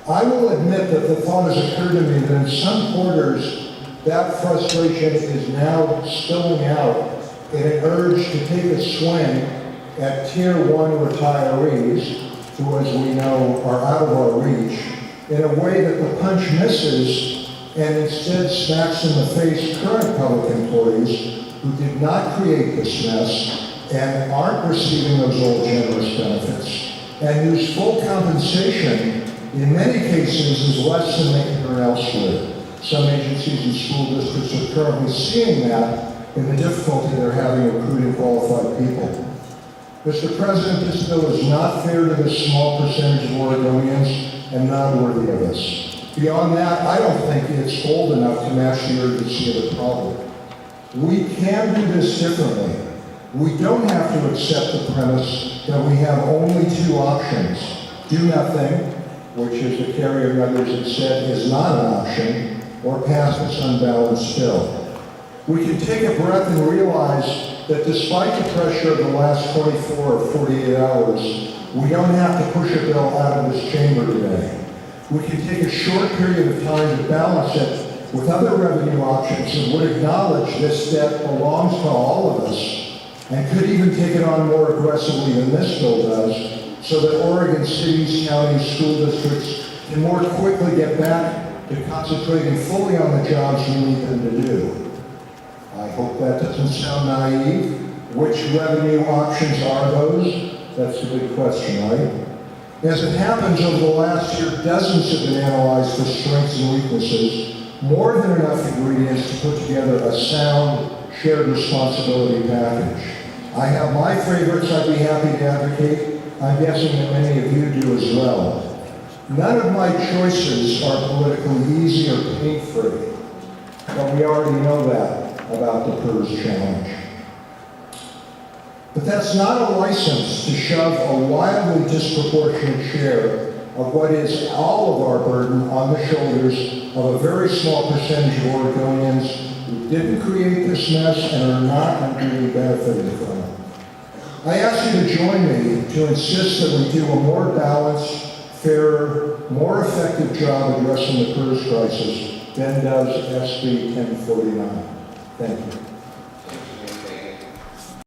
I will admit that the thought has occurred to me that in some quarters, that frustration is now spilling out in an urge to take a swing at Tier 1 retirees, who, as we know, are out of our reach, in a way that the punch misses and instead smacks in the face current public employees who did not create this mess and aren't receiving those old generous benefits, and whose full compensation in many cases is less than they can earn elsewhere. Some agencies and school districts are currently seeing that in the difficulty they're having recruiting qualified people. Mr. President, this bill is not fair to this small percentage of Oregonians and not worthy of us. Beyond that, I don't think it's old enough to match the urgency of the problem. We can do this differently. We don't have to accept the premise that we have only two options. Do nothing, which, as the carrier and others have said, is not an option, or pass this unbalanced bill. We can take a breath and realize that despite the pressure of the last 24 or 48 hours, we don't have to push a bill out of this chamber today. We can take a short period of time to balance it with other revenue options and would acknowledge this debt belongs to all of us and could even take it on more aggressively than this bill does, so that Oregon cities, counties, school districts can more quickly get back to concentrating fully on the jobs we need them to do. I hope that doesn't sound naive. Which revenue options are those? That's the big question, right? As it happens, over the last year, dozens have been analyzed for strengths and weaknesses, more than enough ingredients to put together a sound, shared responsibility package. I have my favorites I'd be happy to advocate. I'm guessing that many of you do as well. None of my choices are politically easy or pain-free, but we already know that about the PERS challenge. But that's not a license to shove a wildly disproportionate share of what is all of our burden on the shoulders of a very small percentage of Oregonians who didn't create this mess and are not unduly benefiting from it. I ask you to join me to insist that we do a more balanced, fairer, more effective job addressing the PERS crisis than does SB 1049. Thank you.